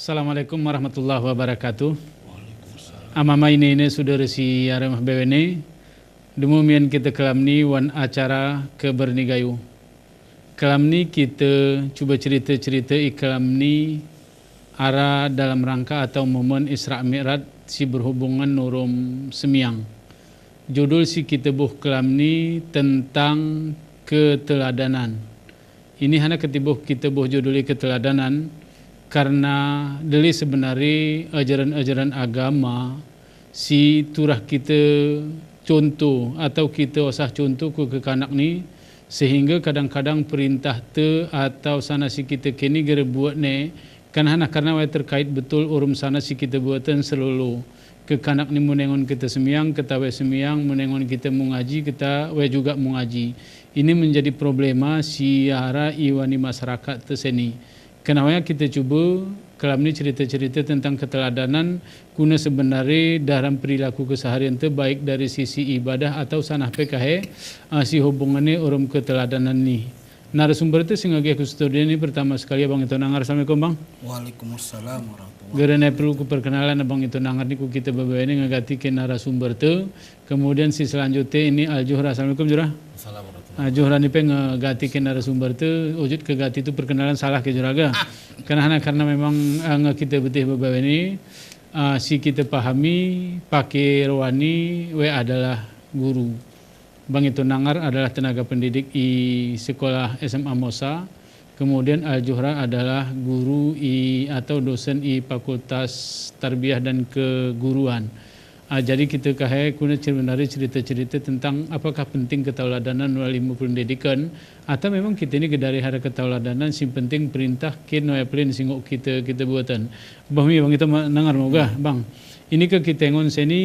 Assalamualaikum warahmatullahi wabarakatuh. Amama ini saudara si aramah bewene. Dumumian kita kelam ni wan acara kebernigayu. Kelam ni kita cuba cerita-cerita iklam ni ara dalam rangka atau momen Isra Mi'raj si berhubungan nurum semiang. Judul si kita buh kelam ni tentang keteladanan. Ini hanya ketibuh kita buh juduli keteladanan karena dari sebenarnya ajaran-ajaran agama si turah kita contoh atau kita usah contoh ke kanak ni sehingga kadang-kadang perintah te atau sana si kita kini gere buat ne kan hana karena terkait betul urum sana si kita buatan selalu ke kanak ni menengon kita semiang ketawe semiang menengon kita mengaji kita we juga mengaji. Ini menjadi problema si ara iwani masyarakat terseni. Kenapa kita cuba kelam ni cerita-cerita tentang keteladanan guna sebenarnya dalam perilaku keseharian tu baik dari sisi ibadah atau sanah PKH si hubungannya urum keteladanan ni. Narasumber itu sengaja aku studio ni pertama sekali Abang Itu Nangar. Assalamualaikum Bang. Waalaikumsalam warahmatullahi. Gerana perlu ku perkenalan Abang Itu Nangar ni ku kita berdua ini ngagati ke narasumber tu. Kemudian si selanjutnya ini Al Juhra. Assalamualaikum Juhra. Assalamualaikum. Juhra ni pengen ngagati ke narasumber tu wujud ke gati tu perkenalan salah ke Juraga. Karena memang kita betih berdua ini si kita pahami pakai rawani we adalah guru. Bang Itu Nangar adalah tenaga pendidik di sekolah SMA Mosa. Kemudian Al Juhra adalah guru atau dosen di Fakultas Tarbiyah dan Keguruan. Jadi kita kahai kuna sebenarnya cerita-cerita tentang apakah penting keteladanan melalui ilmu pendidikan atau memang kita ini dari hari keteladanan si penting perintah kin noya plan singok kita buatan. Bang Itu Nangar moga Bang. Ini ke kita ngon seni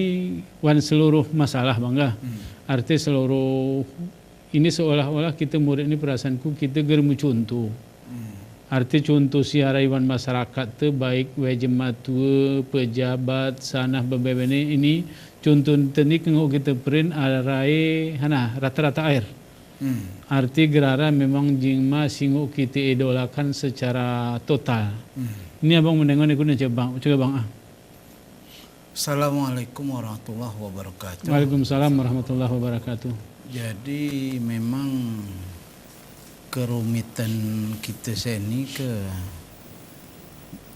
wan seluruh masalah bangga. Arti seluruh ini seolah-olah kita murid ini perasaanku kita germu contoh. Arti contoh siara iwan masyarakat tu baik jemaat tua, pejabat, sanah bebebene ini contoh teknik ngok kita print arai hana rata-rata air. Arti gerara memang jingma singok kita idolakan secara total. Ini abang mendengar ni guna coba bang. Assalamualaikum warahmatullahi wabarakatuh. Waalaikumsalam warahmatullahi wabarakatuh. Jadi memang kerumitan kita seni ke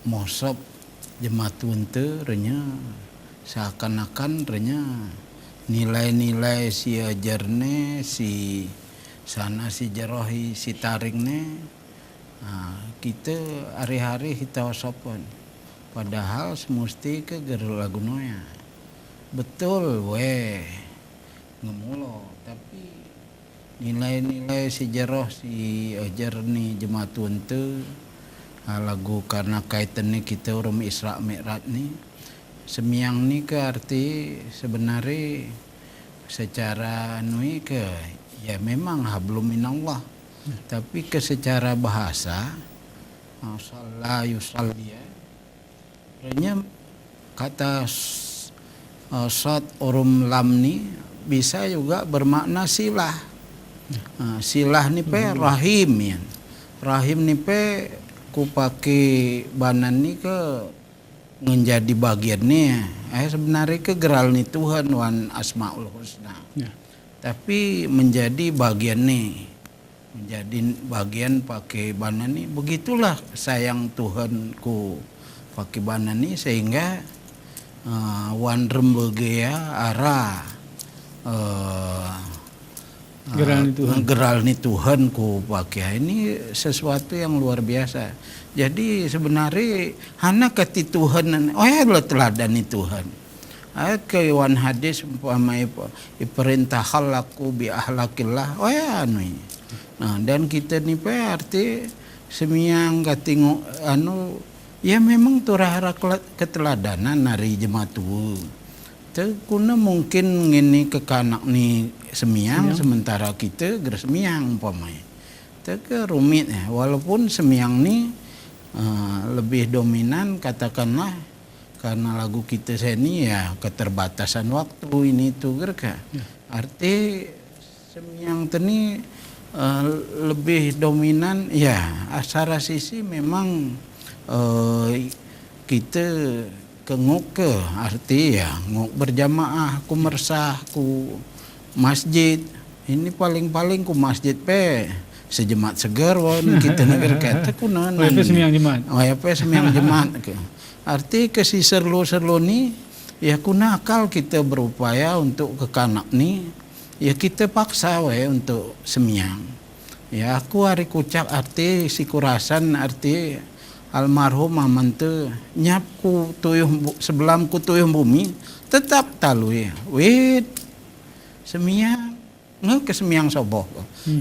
mosop jemaat tunte renya seakan-akan renya nilai-nilai si ajarne si sana si jarohi si taringne kita hari-hari kita wasopan padahal semesti ke geru lagu noya betul we ngemulo tapi nilai-nilai sejarah si ajar ni jemaat tu lagu karena kaitan ni kita urum Isra Mi'raj ni semiang ni ke arti sebenarnya secara nui ke ya memang hablum minallah tapi ke secara bahasa shalla yusalli renya kata sad urum lam ni bisa juga bermakna silah. Silah ni pe rahim ya. Rahim ni pe ku pakai banan ni ke menjadi bagian ni. Sebenarnya ke geral ni Tuhan wan asmaul husna. Ya. Tapi menjadi bagian ni. Menjadi bagian pakai banan ni. Begitulah sayang Tuhan ku pakai banan ni sehingga wan rembege ara geral ni Tuhan ku pakai ini sesuatu yang luar biasa. Jadi sebenarnya hana kati Tuhan adalah teladan ni Tuhan. Ayat ke wan hadis umpamai perintah halaku bi ahlakillah anu. Nah dan kita ni pe arti semiang katingu anu ya memang turah keteladanan nari jemaat tu. Kuna mungkin ngini ke kanak ni semiang sementara kita geras semiang umpamai. Ke rumit ya walaupun semiang ni lebih dominan katakanlah karena lagu kita seni ya keterbatasan waktu ini tu gerka. Arti semiang teni lebih dominan ya secara sisi memang kita kenguk ke arti ya nguk berjamaah ku mersah ku masjid ini paling-paling ku masjid pe sejemat segar wan kita negeri kata kunanan OYP sembiang jemaat. OYP sembiang jemaat ke arti ke si serlo ni ya kuna akal kita berupaya untuk ke kanak ni ya kita paksa we untuk sembiang ya aku hari kucak arti si kurasan arti almarhum aman tu nyapku tuyuh sebelamku tuyuh bumi tetap talui wit sembiang nggak ke sembiang soboh.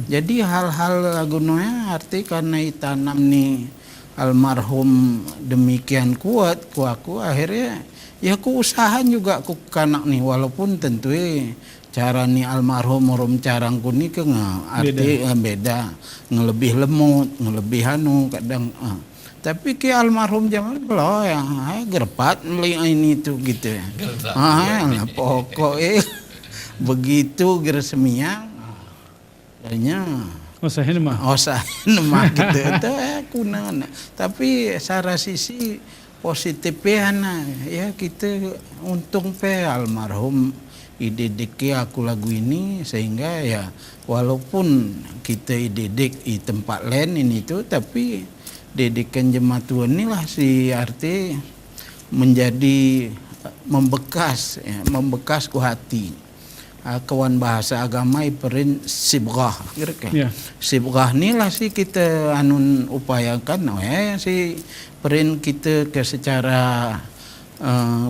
Jadi hal-hal lagunya arti karena itanam nih almarhum demikian kuat ku aku akhirnya ya ku usaha juga ku kanak nih walaupun tentu cara nih almarhum rum carangku nih ke arti beda ngelebih lemut ngelebih anu kadang tapi ke almarhum zaman lo ya gerpat beli ini tuh gitu ya pokoknya begitu geresemiang adanya Osahin mah gitu itu kunan tapi secara sisi positifnya ya kita untung pe almarhum idedek aku lagu ini sehingga ya walaupun kita idedek di tempat lain ini tuh tapi didikan jemaat Tuhan inilah si arti menjadi membekas ya, membekas ku hati kawan bahasa agama iperin sibghah kira-kira yeah. Sibghah inilah sih kita anun upayakan si perin kita ke secara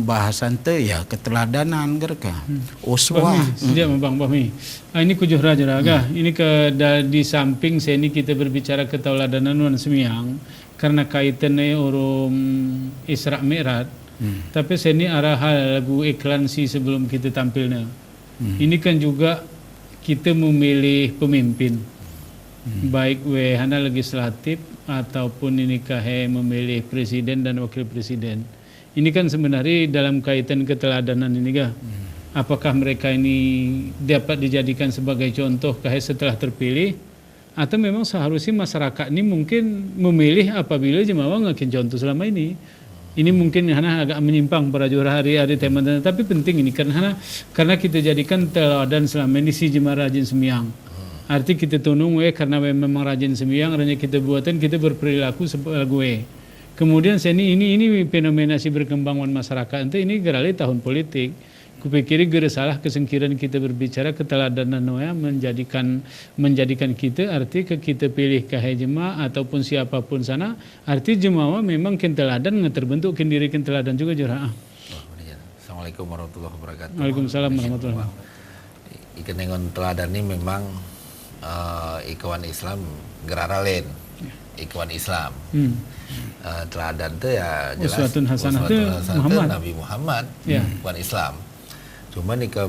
bahasan tu ya keteladanan kira-kira uswah dia Bang Bahmi ini kujuh raja raga ini ke di samping sini kita berbicara keteladanan wan sembiang karena kaitannya urum Isra Mi'raj tapi sini arah hal lagu iklan si sebelum kita tampilnya ini kan juga kita memilih pemimpin baik wehana legislatif ataupun ini kahe memilih presiden dan wakil presiden. Ini kan sebenarnya dalam kaitan keteladanan ini kah? Apakah mereka ini dapat dijadikan sebagai contoh kahe setelah terpilih atau memang seharusnya masyarakat ini mungkin memilih apabila jemaah ngakin contoh selama ini. Ini mungkin hana agak menyimpang para jurah hari-hari teman-teman tapi penting ini karena kita jadikan teladan selama ini si jemaah rajin sembiang. Arti kita tunung karena memang rajin sembiang hanya kita buatan kita berperilaku sebagai kemudian ini fenomena si berkembangan masyarakat itu ini gerali tahun politik. Kupikir gara salah kesengkiran kita berbicara keteladanan noya menjadikan kita arti ke kita pilih kahai jemaah ataupun siapapun sana arti jemaah memang kenteladan terbentuk kendiri kenteladan juga jurah. Assalamualaikum warahmatullahi wabarakatuh. Waalaikumsalam warahmatullahi wabarakatuh. Ikan dengan teladan ini memang ikawan Islam gerara lain. Ikawan Islam. Teladan itu ya jelas uswatun hasanah itu Muhammad. Nabi Muhammad, ikawan Islam. Cuman ika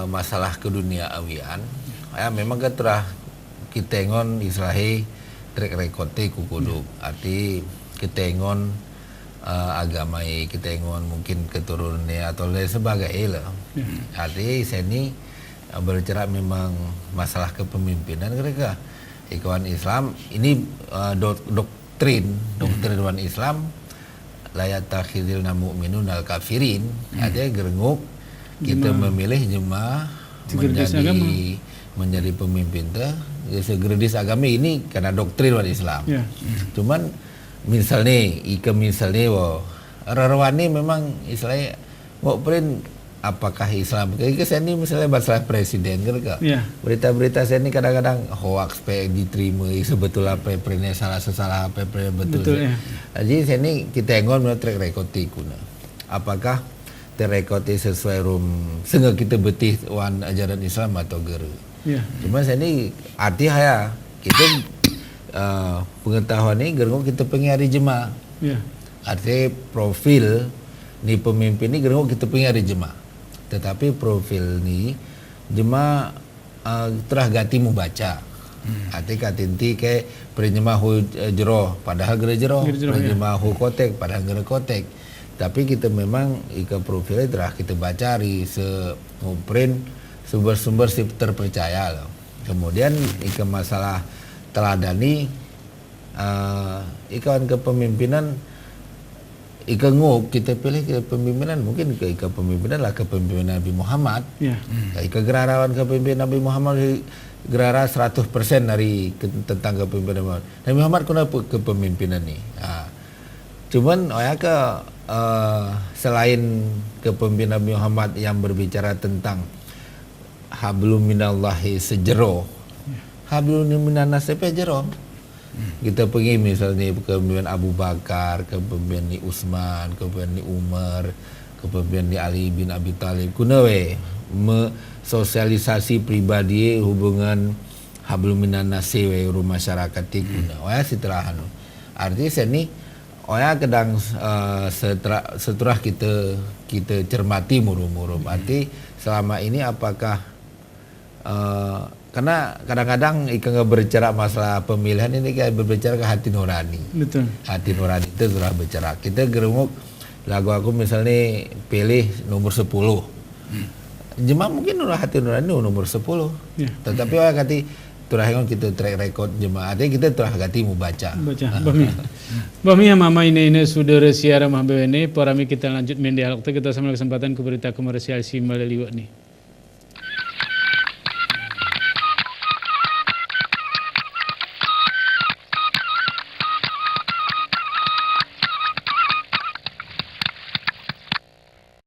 masalah keduniawian, ya memang kan terah kita ngon Israel trek rekote kukuduk. Arti kita ngon agamai, kita ngon mungkin keturunannya atau lain sebagainya lah. Arti seni berbicara memang masalah kepemimpinan mereka. Ikawan Islam ini doktrin wan Islam layat takhidil mu'minun al kafirin ada gerenguk kita memilih jemaah menjadi pemimpin segredis agama ini karena doktrin wan Islam. Cuman misalnya rarawani memang istilahnya mau print apakah Islam kayak saya ini misalnya masalah presiden kan berita-berita saya ini kadang-kadang hoax pe diterima sebetulnya apa printnya salah apa betul ya. Jadi saya ini kita ngon menurut track record kuna apakah terrekod sesuai sehingga kita betih wan ajaran Islam atau geru. Cuma saya ini arti ya kita pengetahuan ini gerung kita pengen jemaah. Arti profil ni pemimpin ini gerung kita pengen jemaah. Tetapi profil ni jemaah terah gati mu baca. Arti katinti ke penjemahu jero padahal gere jero, penjemahu kotek padahal gere kotek. Tapi kita memang ika profilnya terah kita baca di print sumber-sumber terpercaya loh. Kemudian ika masalah teladani ikawan kepemimpinan ika nguk kita pilih ke pemimpinan mungkin ke ika pemimpinan lah kepemimpinan Nabi Muhammad. Ya. Ika gerarawan kepemimpinan Nabi Muhammad gerara 100% dari tentang kepemimpinan Muhammad. Nabi Muhammad kenapa kepemimpinan ni? Cuman selain kepemimpinan Nabi Muhammad yang berbicara tentang hablum minallahi sejero, hablum minan nasi pejero. Kita pergi misalnya kepemimpinan Abu Bakar, kepemimpinan ni Utsman, kepemimpinan ni Umar, kepemimpinan ni Ali bin Abi Thalib. Kunawe sosialisasi pribadi hubungan hablum minan nasi we masyarakat kuna. Oya siterahan. Arti seni oya kadang setelah kita cermati murum-murum. Arti selama ini apakah karena kadang-kadang ikan berbicara masalah pemilihan ini kayak berbicara ke hati nurani. Betul. Hati nurani itu sudah bicara. Kita geremuk lagu aku misalnya pilih nomor 10. Jemaah mungkin hati nurani nomor 10. Ya. Tetapi orang kata terakhir kita track record jemaah. Artinya kita telah ganti mau baca. Bami yang mama ini saudara siaran mah ini. Parami kita lanjut mendialog kita sama kesempatan ke berita komersial si melalui ni.